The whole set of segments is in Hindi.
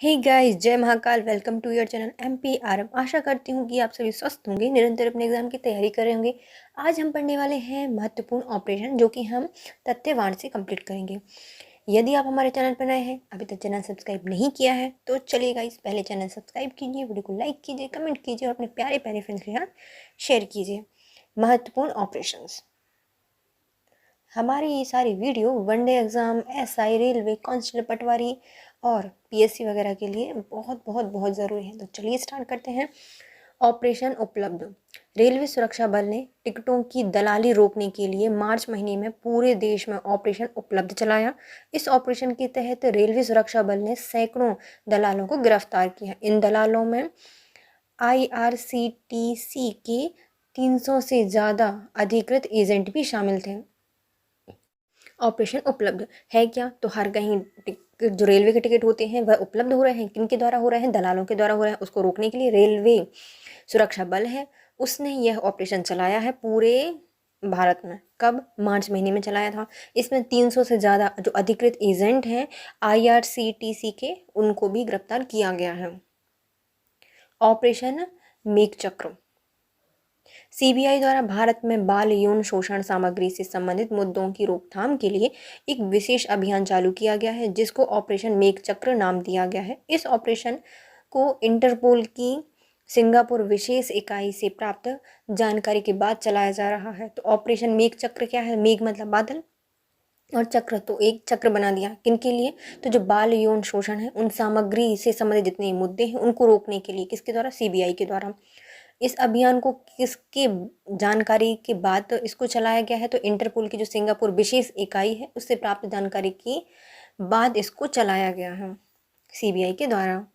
हे गाइस, जय Mahakal. Welcome to your channel MPRM। आशा करती हूँ कि आप सभी स्वस्थ होंगे, निरंतर अपने एग्जाम की तैयारी कर रहे होंगे। आज हम पढ़ने वाले हैं महत्वपूर्ण ऑपरेशन, जो कि हम तथ्यवान से कंप्लीट करेंगे। यदि आप हमारे चैनल पर नए हैं, अभी तक चैनल सब्सक्राइब नहीं किया है, तो चलिए गाइस, पहले चैनल सब्सक्राइब कीजिए, वीडियो को लाइक कीजिए, कमेंट कीजिए और अपने प्यारे प्यारे फ्रेंड्स के साथ शेयर कीजिए। महत्वपूर्ण ऑपरेशंस। हमारी ये सारी video one day exam, SI, railway, constable, patwari और PSC वगैरह के लिए बहुत बहुत बहुत ज़रूरी है। तो चलिए स्टार्ट करते हैं। ऑपरेशन उपलब्ध। रेलवे सुरक्षा बल ने टिकटों की दलाली रोकने के लिए मार्च महीने में पूरे देश में ऑपरेशन उपलब्ध चलाया। इस ऑपरेशन के तहत रेलवे सुरक्षा बल ने सैकड़ों दलालों को गिरफ्तार किया। इन दलालों में IRCTC के 300 से ज़्यादा अधिकृत एजेंट भी शामिल थे। ऑपरेशन उपलब्ध है क्या? तो हर कहीं जो रेलवे के टिकट होते हैं वह उपलब्ध हो रहे हैं। किन के द्वारा हो रहे हैं? दलालों के द्वारा हो रहे हैं। उसको रोकने के लिए रेलवे सुरक्षा बल है, उसने यह ऑपरेशन चलाया है पूरे भारत में। कब? मार्च महीने में चलाया था। इसमें 300 से ज़्यादा जो अधिकृत एजेंट हैं IRCTC के, उनको भी गिरफ्तार किया गया है। ऑपरेशन मेघ चक्र। CBI द्वारा भारत में बाल यौन शोषण सामग्री से संबंधित मुद्दों की रोकथाम के लिए एक विशेष अभियान चालू किया गया है, जिसको ऑपरेशन मेघ चक्र नाम दिया गया है। इस ऑपरेशन को इंटरपोल की सिंगापुर विशेष इकाई से प्राप्त जानकारी के बाद चलाया जा रहा है। तो ऑपरेशन मेघ चक्र क्या है? मेघ मतलब बादल और चक्र, तो एक चक्र बना दिया। किनके लिए? तो जो बाल यौन शोषण है, उन सामग्री से संबंधित जितने मुद्दे हैं उनको रोकने के लिए। किसके द्वारा? CBI के द्वारा। इस अभियान को किसके जानकारी के बाद इसको चलाया गया है? तो इंटरपोल की जो सिंगापुर विशेष इकाई है, उससे प्राप्त जानकारी के बाद इसको चलाया गया है CBI के द्वारा।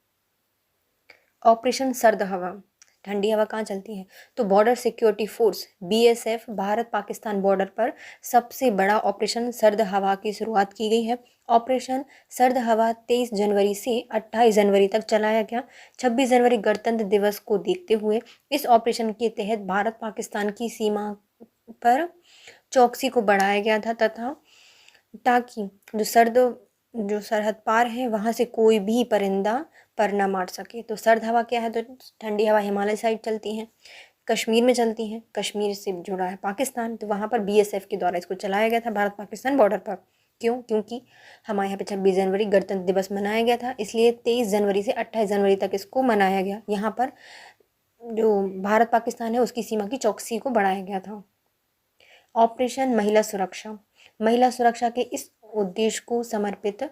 ऑपरेशन सर्द हवा। ठंडी हवा कहाँ चलती है? तो border security force BSF Bharat Pakistan border पर सबसे बड़ा ऑपरेशन सर्द हवा की शुरुआत की गई है। ऑपरेशन सर्द हवा 23 जनवरी से 28 जनवरी तक चलाया गया। 26 जनवरी गणतंत्र दिवस को देखते हुए इस ऑपरेशन के तहत भारत पाकिस्तान की सीमा पर चौकसी को बढ़ाया गया था, तथा ताकि जो सरहद पार है वहाँ से कोई भी परिंदा पर ना मार सके। तो सर्द हवा क्या है? तो ठंडी हवा हिमालय साइड चलती हैं, कश्मीर में चलती हैं। कश्मीर से जुड़ा है पाकिस्तान, तो वहाँ पर BSF के द्वारा इसको चलाया गया था भारत पाकिस्तान बॉर्डर पर। क्यों? क्योंकि हमारे यहाँ पे 26 जनवरी गणतंत्र दिवस मनाया गया था, इसलिए 23 जनवरी से 28 जनवरी तक इसको मनाया गया। यहाँ पर जो भारत पाकिस्तान है उसकी सीमा की चौकसी को बढ़ाया गया था। ऑपरेशन महिला सुरक्षा। महिला सुरक्षा के इस उद्देश्य को समर्पित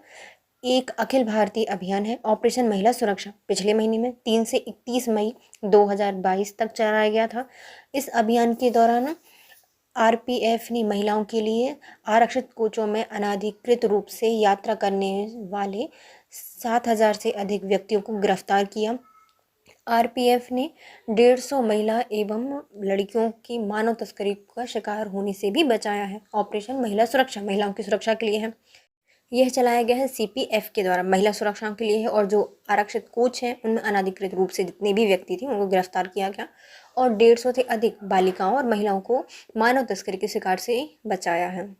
एक अखिल भारतीय अभियान है ऑपरेशन महिला सुरक्षा। पिछले महीने में 3 से 31 मई 2022 तक चलाया गया था। इस अभियान के दौरान RPF ने महिलाओं के लिए आरक्षित कोचों में अनाधिकृत रूप से यात्रा करने वाले 7,000 से अधिक व्यक्तियों को गिरफ्तार किया। RPF ने 150 महिला एवं लड़कियों की मानव तस्करी का शिकार होने से भी बचाया है। ऑपरेशन महिला सुरक्षा महिलाओं की सुरक्षा के लिए है। यह चलाया गया है CPF के द्वारा, महिला सुरक्षा के लिए है। और जो आरक्षित कोच हैं उनमें अनाधिकृत रूप से जितने भी व्यक्ति थे उनको गिरफ्तार किया गया और 150 से अधिक बालिकाओं और महिलाओं को मानव तस्करी के शिकार से बचाया है।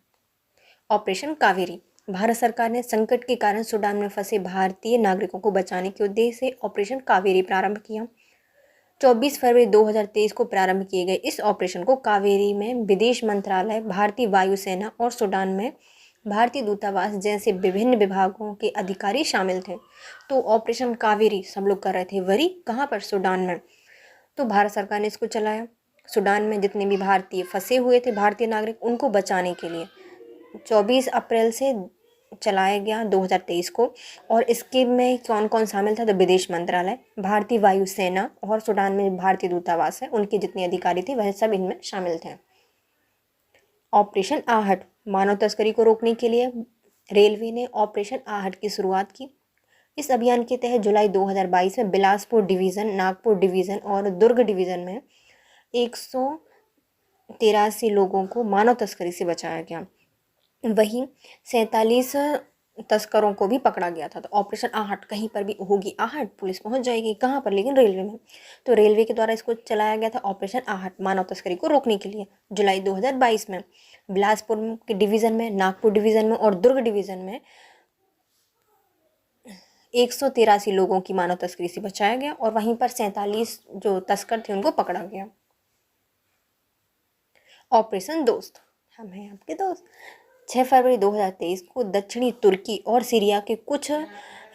ऑपरेशन कावेरी। भारत सरकार ने संकट के कारण सूडान में फंसे भारतीय नागरिकों को बचाने के उद्देश्य से ऑपरेशन कावेरी प्रारंभ किया। 24 फरवरी 2023 को प्रारंभ किए गए इस ऑपरेशन को कावेरी में विदेश मंत्रालय, भारतीय वायुसेना और सूडान में भारतीय दूतावास जैसे विभिन्न विभागों के अधिकारी शामिल थे। तो ऑपरेशन कावेरी सब लोग कर रहे थे। वरी कहाँ पर? सूडान में। तो भारत सरकार ने इसको चलाया सूडान में जितने भी भारतीय फंसे हुए थे, भारतीय नागरिक, उनको बचाने के लिए। 24 अप्रैल से चलाया गया 2023 को। और इसके में कौन कौन शामिल था? तो विदेश मंत्रालय, भारतीय वायुसेना और सूडान में भारतीय दूतावास है, उनके जितने अधिकारी थे वह सब इनमें शामिल थे। ऑपरेशन आहट। मानव तस्करी को रोकने के लिए रेलवे ने ऑपरेशन आहट की शुरुआत की। इस अभियान के तहत जुलाई 2022 में बिलासपुर डिवीज़न, नागपुर डिवीज़न और दुर्ग डिवीज़न में 183 लोगों को मानव तस्करी से बचाया गया। वहीं 47 तस्करों को भी पकड़ा गया था। तो ऑपरेशन आहट, कहीं पर भी होगी आहट पुलिस पहुंच जाएगी। कहाँ पर? लेकिन रेलवे में। तो रेलवे के द्वारा इसको चलाया गया था ऑपरेशन आहट, मानव तस्करी को रोकने के लिए। जुलाई 2022 में बिलासपुर के डिवीज़न में, नागपुर डिवीज़न में और दुर्ग डिवीज़न में 183 लोगों की मानव तस्करी से बचाया गया और वहीं पर 47 जो तस्कर थे उनको पकड़ा गया। ऑपरेशन दोस्त, हम हैं आपके दोस्त। 6 फरवरी 2023 को दक्षिणी तुर्की और सीरिया के कुछ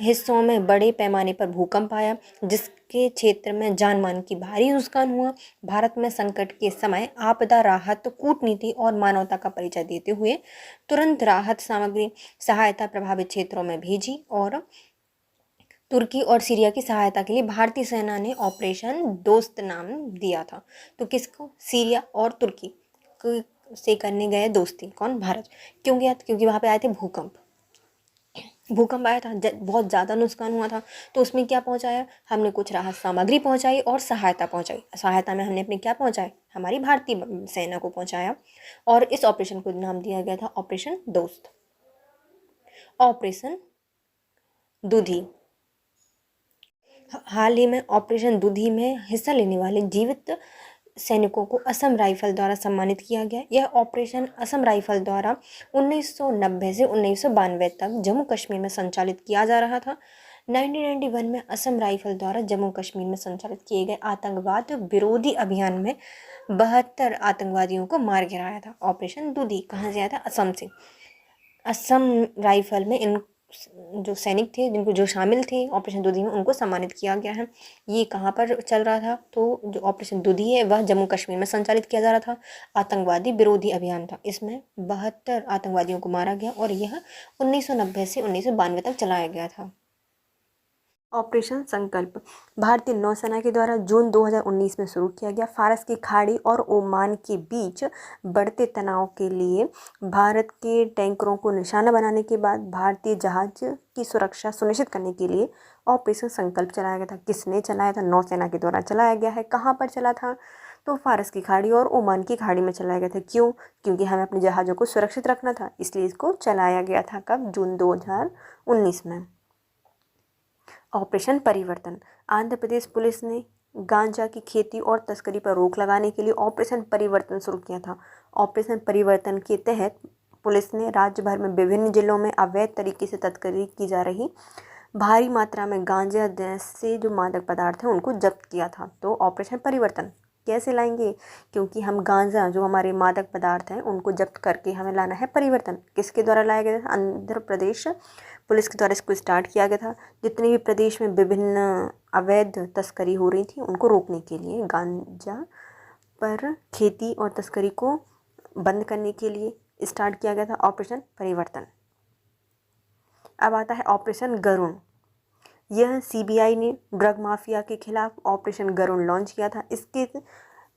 हिस्सों में बड़े पैमाने पर भूकंप आया, जिसके क्षेत्र में जान मान की भारी नुकसान हुआ। भारत में संकट के समय आपदा राहत, कूटनीति और मानवता का परिचय देते हुए तुरंत राहत सामग्री सहायता प्रभावित क्षेत्रों में भेजी और तुर्की और सीरिया की सहायता के लिए भारतीय सेना ने ऑपरेशन दोस्त नाम दिया था। तो किसको? सीरिया और तुर्की से करने गए दोस्ती। कौन? भारत। क्यों गया? क्योंकि वहाँ पे आए थे भूकंप आया था, बहुत ज़्यादा नुकसान हुआ था। तो उसमें क्या पहुँचाया? हमने कुछ राहत सामग्री पहुँचाई और सहायता पहुँचाई। सहायता में हमने अपने क्या पहुँचाए? हमारी भारतीय सेना को पहुँचाया और इस ऑपरेशन को नाम दिया गया था ऑपरेशन दोस्त। ऑपरेशन दूधी, हाल ही में ऑपरेशन दूधी में हिस्सा लेने वाले जीवित सैनिकों को असम राइफल द्वारा सम्मानित किया गया। यह ऑपरेशन असम राइफल द्वारा 1990 से 1992 तक जम्मू कश्मीर में संचालित किया जा रहा था। 1991 में असम राइफल द्वारा जम्मू कश्मीर में संचालित किए गए आतंकवाद विरोधी अभियान में 72 आतंकवादियों को मार गिराया था। ऑपरेशन दूधी कहाँ से आया था? असम से। असम राइफल में इन जो सैनिक थे, जिनको जो शामिल थे ऑपरेशन दूधी में, उनको सम्मानित किया गया है। ये कहाँ पर चल रहा था? तो जो ऑपरेशन दूधी है वह जम्मू कश्मीर में संचालित किया जा रहा था। आतंकवादी विरोधी अभियान था। इसमें 72 आतंकवादियों को मारा गया और यह 1990 से 1992 तक चलाया गया था। ऑपरेशन संकल्प भारतीय नौसेना के द्वारा जून 2019 में शुरू किया गया। फारस की खाड़ी और ओमान के बीच बढ़ते तनाव के लिए भारत के टैंकरों को निशाना बनाने के बाद भारतीय जहाज की सुरक्षा सुनिश्चित करने के लिए ऑपरेशन संकल्प चलाया गया था। किसने चलाया था? नौसेना के द्वारा चलाया गया है। कहाँ पर चला था? तो फारस की खाड़ी और ओमान की खाड़ी में चलाया गया था। क्यों? क्योंकि हमें अपने जहाज़ों को सुरक्षित रखना था, इसलिए इसको चलाया गया था। कब? जून 2019 में। ऑपरेशन परिवर्तन, आंध्र प्रदेश पुलिस ने गांजा की खेती और तस्करी पर रोक लगाने के लिए ऑपरेशन परिवर्तन शुरू किया था। ऑपरेशन परिवर्तन के तहत पुलिस ने राज्य भर में विभिन्न जिलों में अवैध तरीके से तस्करी की जा रही भारी मात्रा में गांजा जैसे जो मादक पदार्थ हैं उनको जब्त किया था। तो ऑपरेशन परिवर्तन कैसे लाएंगे? क्योंकि हम गांजा जो हमारे मादक पदार्थ हैं उनको जब्त करके हमें लाना है परिवर्तन। किसके द्वारा लाया गया था? आंध्र प्रदेश पुलिस के द्वारा इसको स्टार्ट किया गया था। जितने भी प्रदेश में विभिन्न अवैध तस्करी हो रही थी उनको रोकने के लिए, गांजा पर खेती और तस्करी को बंद करने के लिए स्टार्ट किया गया था ऑपरेशन परिवर्तन। अब आता है ऑपरेशन गरुण। यह सीबीआई ने ड्रग माफिया के खिलाफ ऑपरेशन गरुण लॉन्च किया था। इसके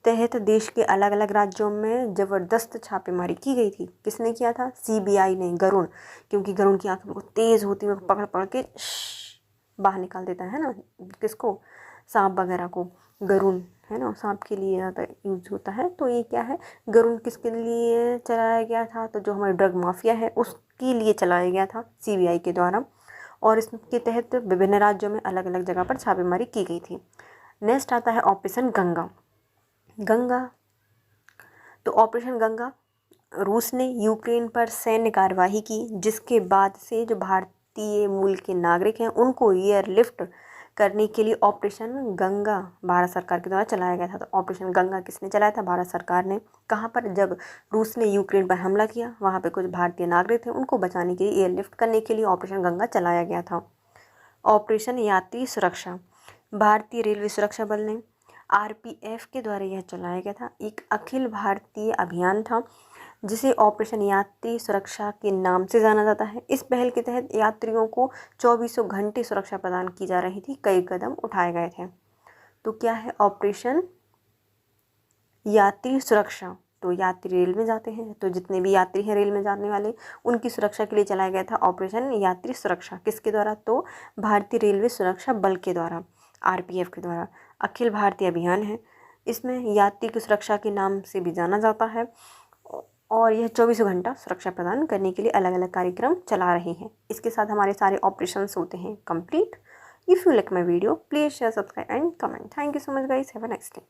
तहत देश के अलग अलग राज्यों में ज़बरदस्त छापेमारी की गई थी। किसने किया था? सीबीआई ने। गरुण, क्योंकि गरुण की आँखें बहुत तेज़ होती है, पकड़ पकड़ के बाहर निकाल देता है ना। किसको? सांप वगैरह को। गरुण है ना, सांप के लिए ज़्यादा यूज होता है। तो ये क्या है? गरुण किसके लिए चलाया गया था? तो जो हमारी ड्रग माफिया है उसके लिए चलाया गया था सीबीआई के द्वारा, और इसके तहत विभिन्न राज्यों में अलग अलग जगह पर छापेमारी की गई थी। नेक्स्ट आता है ऑपरेशन गंगा। तो ऑपरेशन गंगा, रूस ने यूक्रेन पर सैन्य कार्यवाही की, जिसके बाद से जो भारतीय मूल के नागरिक हैं उनको एयरलिफ्ट करने के लिए ऑपरेशन गंगा भारत सरकार के द्वारा चलाया गया था। तो ऑपरेशन गंगा किसने चलाया था? भारत सरकार ने। कहाँ पर? जब रूस ने यूक्रेन पर हमला किया, वहाँ पे कुछ भारतीय नागरिक थे, उनको बचाने के लिए, एयरलिफ्ट करने के लिए ऑपरेशन गंगा चलाया गया था। ऑपरेशन यात्री सुरक्षा, भारतीय रेलवे सुरक्षा बल ने आरपीएफ के द्वारा यह चलाया गया था। एक अखिल भारतीय अभियान था जिसे ऑपरेशन यात्री सुरक्षा के नाम से जाना जाता है। इस पहल के तहत यात्रियों को 24 घंटे सुरक्षा प्रदान की जा रही थी। कई कदम उठाए गए थे। तो क्या है ऑपरेशन यात्री सुरक्षा? तो यात्री रेल में जाते हैं, तो जितने भी यात्री हैं रेल में जाने वाले, उनकी सुरक्षा के लिए चलाया गया था ऑपरेशन यात्री सुरक्षा। किसके द्वारा? तो भारतीय रेलवे सुरक्षा बल के द्वारा, आरपीएफ के द्वारा। अखिल भारतीय अभियान है, इसमें यात्री की सुरक्षा के नाम से भी जाना जाता है, और यह 24 घंटा सुरक्षा प्रदान करने के लिए अलग अलग कार्यक्रम चला रहे हैं। इसके साथ हमारे सारे ऑपरेशंस होते हैं complete. If you like my video, please share, subscribe and comment. Thank you so much guys, have a nice day.